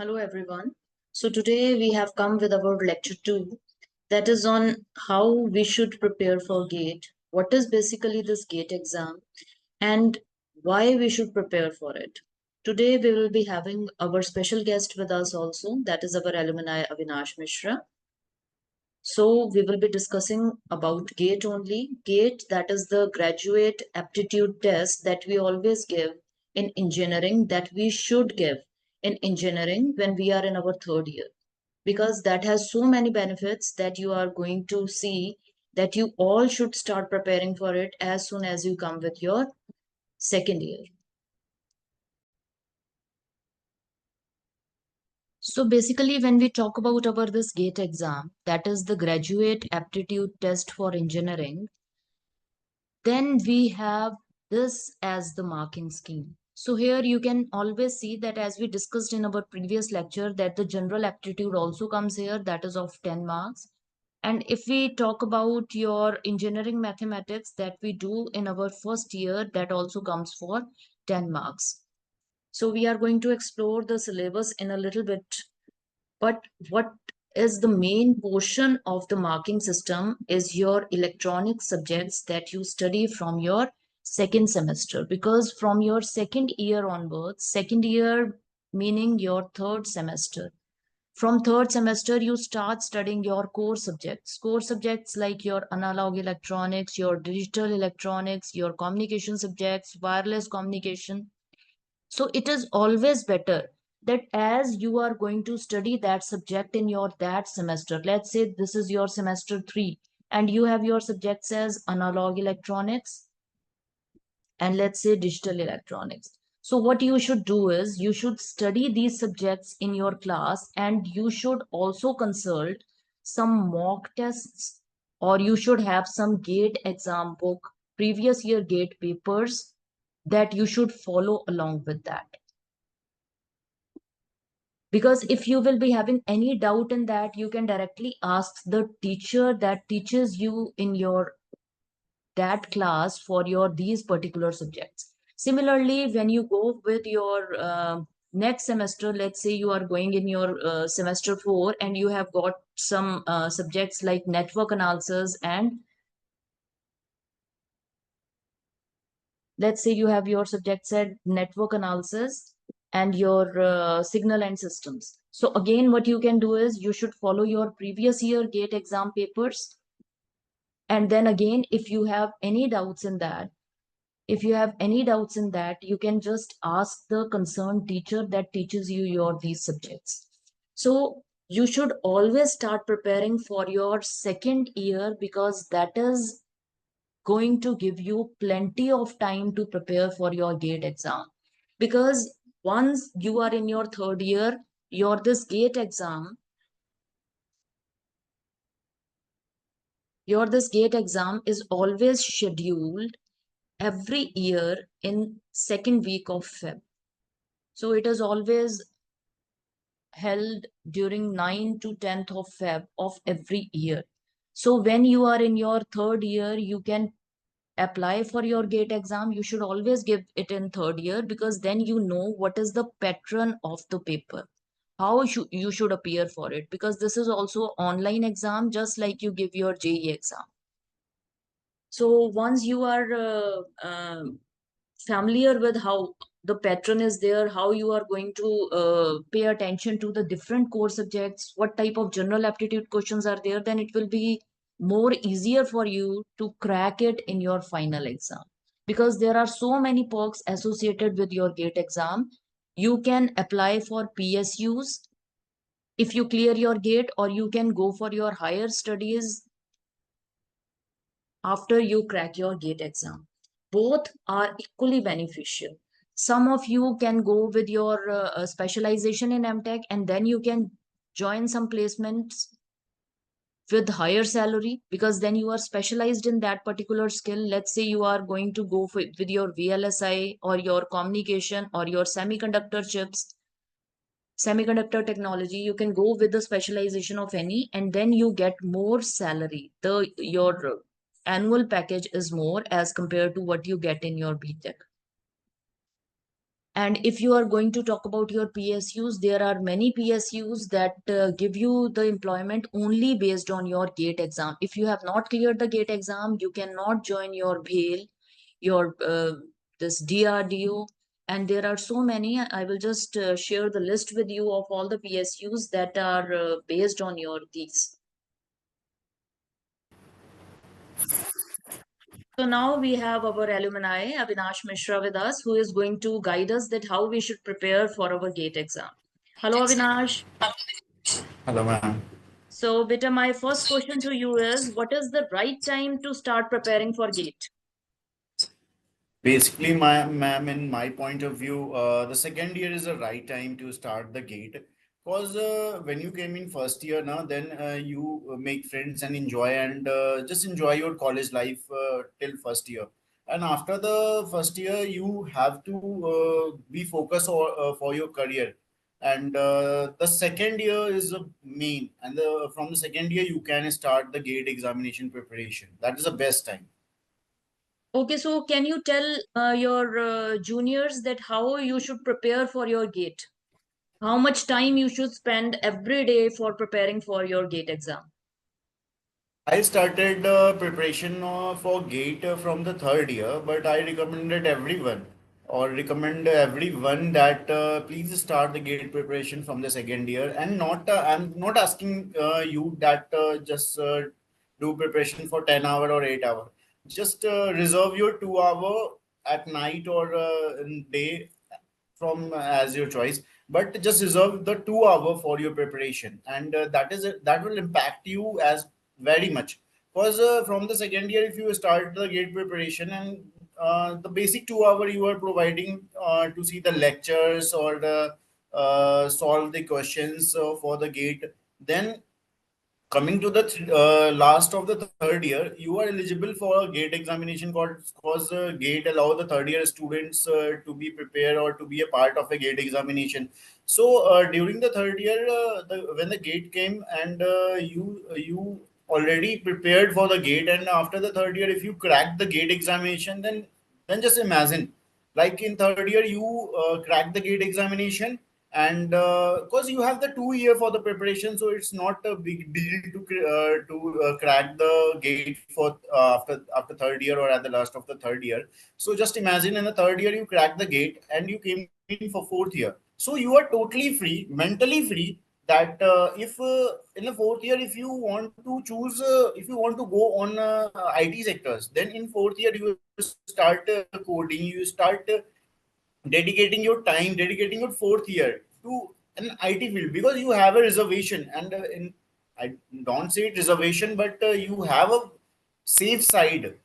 Hello everyone. So today we have come with our lecture 2, that is on how we should prepare for GATE, what is basically this GATE exam, and why we should prepare for it. Today we will be having our special guest with us also, that is our alumni Avinash Mishra. So we will be discussing about GATE only. GATE, that is the graduate aptitude test that we always give in engineering, that we should give in engineering when we are in our third year, because that has so many benefits that you are going to see that you all should start preparing for it as soon as you come with your second year. So basically, when we talk about our this GATE exam, that is the graduate aptitude test for engineering, then we have this as the marking scheme. So here you can always see that, as we discussed in our previous lecture, that the general aptitude also comes here, that is of 10 marks. And if we talk about your engineering mathematics that we do in our first year, that also comes for 10 marks. So we are going to explore the syllabus in a little bit, but what is the main portion of the marking system is your electronic subjects that you study from your second semester. Because from your second year onwards, second year meaning your third semester, from third semester you start studying your core subjects like your analog electronics, your digital electronics, your communication subjects, wireless communication. So it is always better that as you are going to study that subject in your that semester, let's say this is your semester 3 and you have your subjects as analog electronics and let's say digital electronics. So what you should do is you should study these subjects in your class, and you should also consult some mock tests, or you should have some GATE exam book, previous year GATE papers, that you should follow along with that. Because if you will be having any doubt in that, you can directly ask the teacher that teaches you in your that class for your these particular subjects. Similarly, when you go with your next semester, let's say you are going in your semester 4 and you have got some subjects like network analysis, and let's say you have your subjects at network analysis and your signal and systems. So again, what you can do is you should follow your previous year GATE exam papers. And then again, if you have any doubts in that, you can just ask the concerned teacher that teaches you your these subjects. So you should always start preparing for your second year, because that is going to give you plenty of time to prepare for your GATE exam. Because once you are in your third year, your this GATE exam, is always scheduled every year in second week of Feb. So it is always held during 9th to 10th of Feb of every year. So when you are in your third year, you can apply for your GATE exam. You should always give it in third year, because then you know what is the pattern of the paper, how you should appear for it, because this is also online exam, just like you give your JE exam. So once you are familiar with how the pattern is there, how you are going to pay attention to the different core subjects, what type of general aptitude questions are there, then it will be more easier for you to crack it in your final exam. Because there are so many perks associated with your GATE exam. You can apply for PSUs if you clear your GATE, or you can go for your higher studies after you crack your GATE exam. Both are equally beneficial. Some of you can go with your specialization in MTech, and then you can join some placements with higher salary, because then you are specialized in that particular skill. Let's say you are going to go with your VLSI or your communication or your semiconductor chips, semiconductor technology. You can go with the specialization of any, and then you get more salary. Your annual package is more as compared to what you get in your BTech. And if you are going to talk about your PSUs, there are many PSUs that give you the employment only based on your GATE exam. If you have not cleared the GATE exam, you cannot join your BHAL, your this DRDO, and there are so many. I will just share the list with you of all the PSUs that are based on your these. So now we have our alumni, Avinash Mishra, with us, who is going to guide us that how we should prepare for our GATE exam. Hello, Avinash. Hello, ma'am. So, beta, my first question to you is, what is the right time to start preparing for GATE? Basically, my ma'am, in my point of view, the second year is the right time to start the gate. Because when you came in first year now, then you make friends and enjoy and just enjoy your college life till first year. And after the first year, you have to be focused for your career. And the second year is the main. And from the second year, you can start the gate examination preparation. That is the best time. Okay, so can you tell your juniors that how you should prepare for your GATE? How much time you should spend every day for preparing for your GATE exam? I started preparation for GATE from the third year, but I recommended everyone or recommend everyone that please start the GATE preparation from the second year and not I'm not asking you that just do preparation for 10 hour or 8 hour. Just reserve your 2 hour at night or in day from as your choice, but just reserve the 2 hour for your preparation, and that will impact you as very much. Because from the second year, if you start the gate preparation and the basic 2 hour you are providing to see the lectures or the solve the questions for the gate, then coming to the last of the third year, you are eligible for a gate examination cause gate allow the third year students to be prepared or to be a part of a gate examination. So during the third year, when the gate came and you already prepared for the gate, and after the third year if you crack the gate examination, then just imagine, like in third year you crack the gate examination, and because you have the 2 year for the preparation, so it's not a big deal to crack the gate for after third year or at the last of the third year. So just imagine in the third year you crack the gate and you came in for fourth year, so you are totally free, mentally free, that if in the fourth year if you want to choose if you want to go on IT sectors, then in fourth year you start coding, you start dedicating your time, dedicating your fourth year to an IT field, because you have a reservation. And I don't say it reservation, but you have a safe side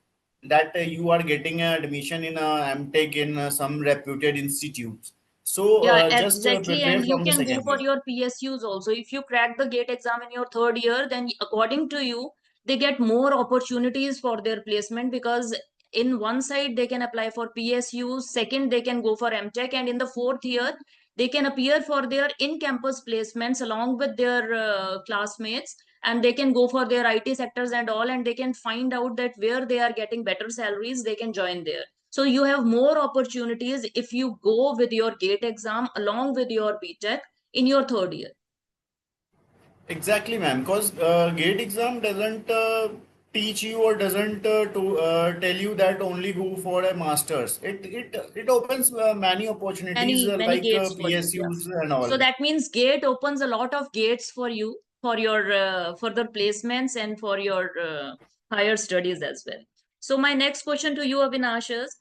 that you are getting an admission in a MTech in some reputed institutes. So Yeah, just exactly. prepare And you from the can go second for year. your PSUs also. If you crack the GATE exam in your third year, then according to you, they get more opportunities for their placement because in one side they can apply for PSUs, second they can go for MTech, and in the fourth year they can appear for their in-campus placements along with their classmates, and they can go for their IT sectors and all, and they can find out that where they are getting better salaries, they can join there. So you have more opportunities if you go with your GATE exam along with your BTech in your third year. Exactly, ma'am. Because gate exam doesn't teach you or doesn't tell you that only go for a masters. It opens many opportunities Many like gates for you, yeah. PSUs and So all. that means GATE opens a lot of gates for you for your further placements and for your higher studies as well. So my next question to you, Avinash, is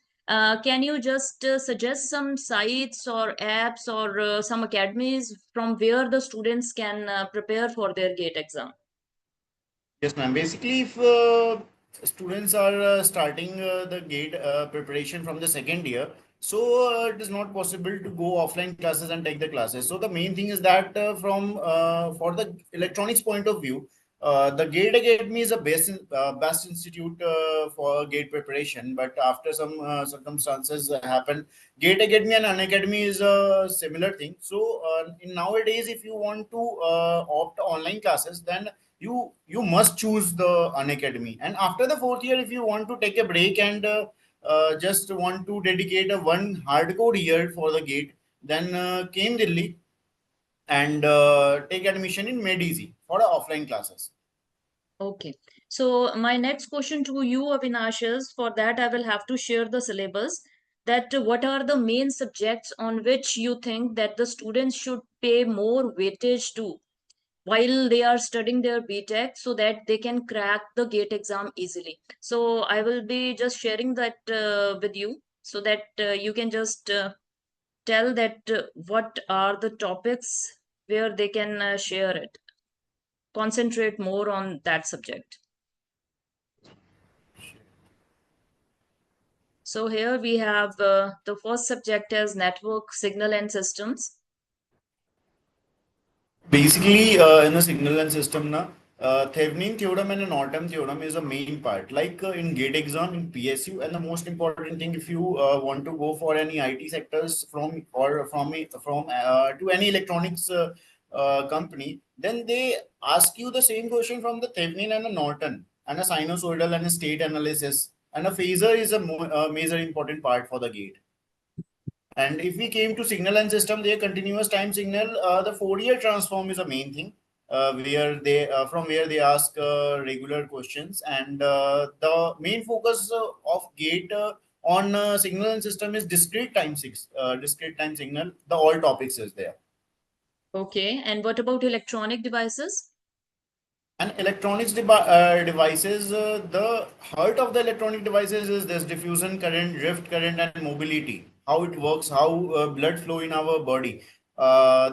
can you just suggest some sites or apps or some academies from where the students can prepare for their GATE exam? Yes, ma'am. Basically, if students are starting the gate preparation from the second year, so it is not possible to go offline classes and take the classes. So the main thing is that from for the electronics point of view, the Gate Academy is a best institute for gate preparation. But after some circumstances happen, Gate Academy and Unacademy is a similar thing. So in nowadays, if you want to opt online classes, then you must choose the Unacademy. And after the fourth year, if you want to take a break and just want to dedicate a one hardcore year for the gate. Then came Delhi and take admission in MedEasy for offline classes. Okay. So my next question to you, Avinash, is for that I will have to share the syllabus. That what are the main subjects on which you think that the students should pay more weightage to while they are studying their BTech so that they can crack the GATE exam easily. So I will be just sharing that with you so that you can just tell that what are the topics where they can share it, concentrate more on that subject. So here we have the first subject as network, signal and systems. Basically, in the signal and system, Thevenin theorem and Norton theorem is a main part. Like in GATE exam, in PSU, and the most important thing, if you want to go for any IT sectors from to any electronics company, then they ask you the same question from the Thevenin and a Norton, and a sinusoidal and a state analysis, and a phasor is a major important part for the GATE. And if we came to signal and system, their continuous time signal, the Fourier transform is a main thing, where they from where they ask regular questions, and the main focus of gate on signal and system is discrete time signal. The all topics is there. Okay. And what about electronic devices? And electronics devices, the heart of the electronic devices is this diffusion current, drift current, and mobility. How it works, how blood flow in our body.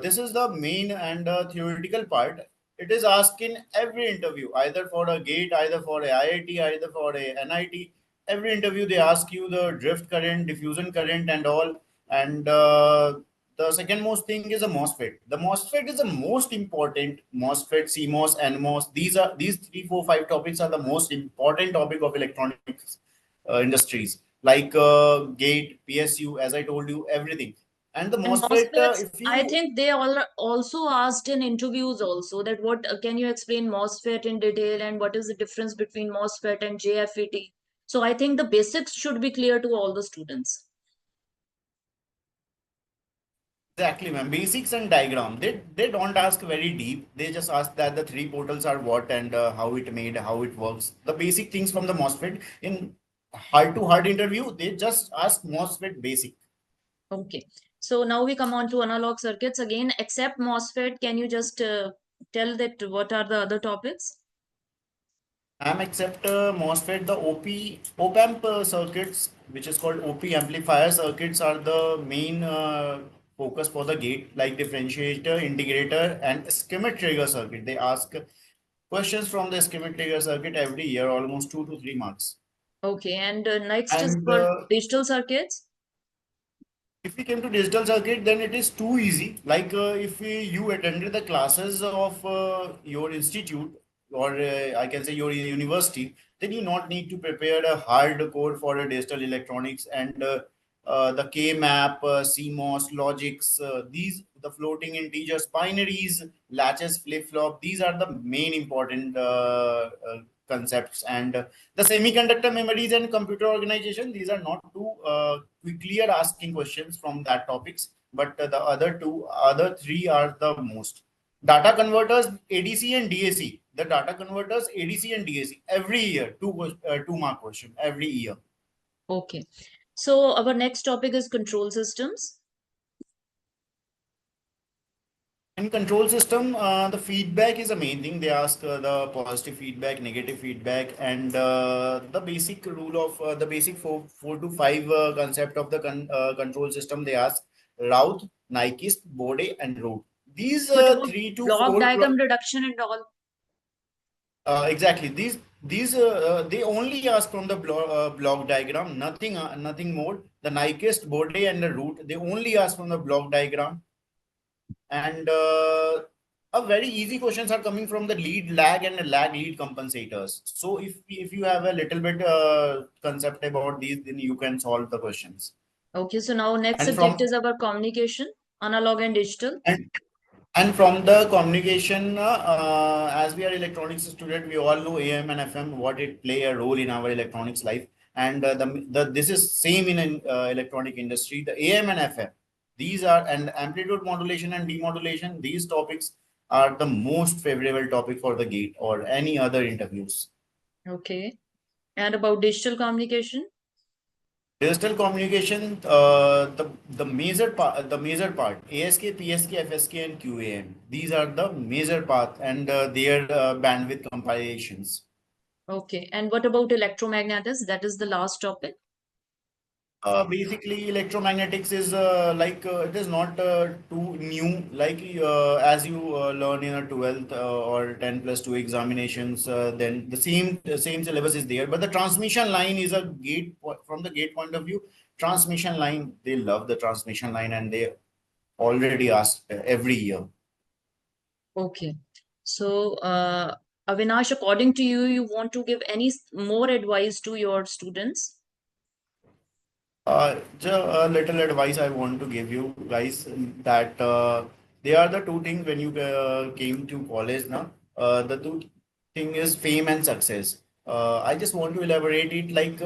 This is the main and theoretical part. It is asked in every interview, either for a gate, either for a IIT, either for a NIT. Every interview they ask you the drift current, diffusion current, and all. And the second most thing is a MOSFET. The MOSFET is the most important. MOSFET, CMOS, NMOS. These three, four, five topics are the most important topic of electronics industries, like gate, PSU, as I told you, everything. And the And MOSFET, MOSFETs, if I you think they all also asked in interviews also that what can you explain MOSFET in detail and what is the difference between MOSFET and JFET? So I think the basics should be clear to all the students. exactly, ma'am. Basics and diagram. They don't ask very deep. They just ask that the three portals are what and how it made, how it works. The basic things from the MOSFET in hard to hard interview. They just ask MOSFET basic. Okay. So now we come on to analog circuits again. Except MOSFET, can you just tell that what are the other topics? I'm except MOSFET, the op-amp circuits, which is called OP amplifier circuits, are the main focus for the gate, like differentiator, integrator, and schematic trigger circuit. They ask questions from the schematic trigger circuit every year, almost 2 to 3 marks. Okay. And next is And for digital circuits. if we came to digital circuit, then it is too easy. Like you attended the classes of your institute, or I can say your university, then you not need to prepare a hard code for a digital electronics and the K map, CMOS, logics, these the floating integers, binaries, latches, flip flop. These are the main important concepts, and the semiconductor memories and computer organization. These are not too quickly are asking questions from that topics, but the other three are the most. Data converters, ADC and DAC. The data converters, ADC and DAC. Every year, 2 mark question every year. Okay. So our next topic is control systems. In control system, the feedback is the main thing. They ask the positive feedback, negative feedback, and the basic rule of the basic four to five concept of the control system. They ask route, Nyquist, Bode, and root. These What about three to block four diagram reduction and all? exactly. These they only ask from the block diagram, nothing more. The Nyquist, Bode, and the root. They only ask from the block diagram, and a very easy questions are coming from the lead lag and lag lead compensators. So if you have a little bit concept about these, then you can solve the questions. Okay, so now next And subject from is our communication, analog and digital. and and from the communication, as we are electronics student, we all know AM and FM, what it play a role in our electronics life. And the this is same in electronic industry. The AM and FM, these are, and amplitude modulation and demodulation. These topics are the most favorable topic for the gate or any other interviews. Okay. And about digital communication? Digital communication, the major part, ASK, PSK, FSK, and QAM. These are the major path and their bandwidth comparisons. Okay. And what about electromagnetics? That is the last topic. Basically, electromagnetics is it is not too new. Like as you learn in a 12th or 10 plus 2 examinations, then the same syllabus is there. But the transmission line is a from the gate point of view. Transmission line, they love the transmission line, and they already ask every year. Okay. So, Avinash, according to you, you want to give any more advice to your students? A little advice I want to give you guys, that they are the two things when you came to college now. The two thing is fame and success. I just want to elaborate it like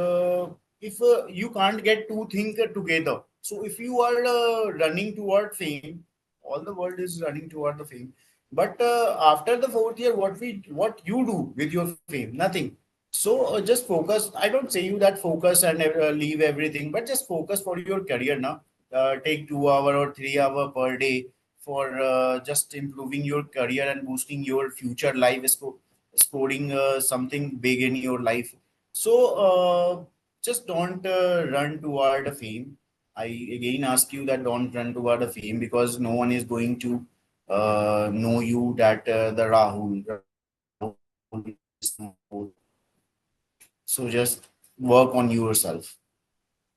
if you can't get two things together. So if you are running toward fame, all the world is running toward the fame. But after the fourth year, what you do with your fame? Nothing. So just focus. I don't say you that focus and leave everything, but just focus for your career now. Take 2 hour or 3 hour per day for just improving your career and boosting your future life, scoring something big in your life. So just don't run toward the fame. I again ask you that don't run toward the fame, because no one is going to know you that the Rahul is known for. So just work on yourself.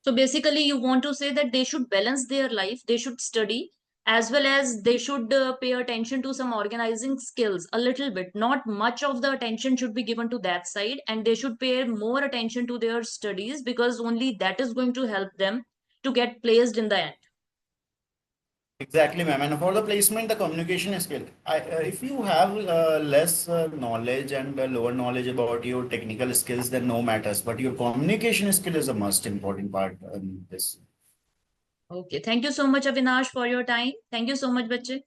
So basically, you want to say that they should balance their life, they should study, as well as they should pay attention to some organizing skills a little bit. Not much of the attention should be given to that side, and they should pay more attention to their studies because only that is going to help them to get placed in the end. Exactly, ma'am. And for the placement, the communication skill. If you have less knowledge and lower knowledge about your technical skills, then no matters. But your communication skill is a most important part in this. Okay. Thank you so much, Avinash, for your time. Thank you so much, Bache.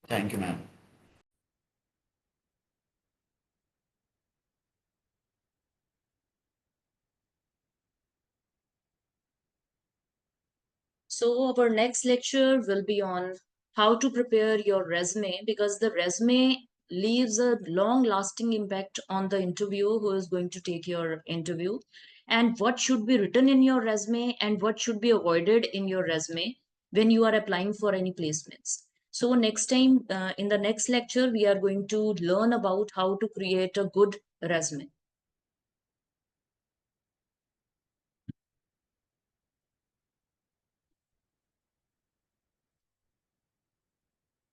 Thank you, ma'am. So, our next lecture will be on how to prepare your resume because the resume leaves a long lasting impact on the interviewer who is going to take your interview, and what should be written in your resume and what should be avoided in your resume when you are applying for any placements. So, next time in the next lecture, we are going to learn about how to create a good resume.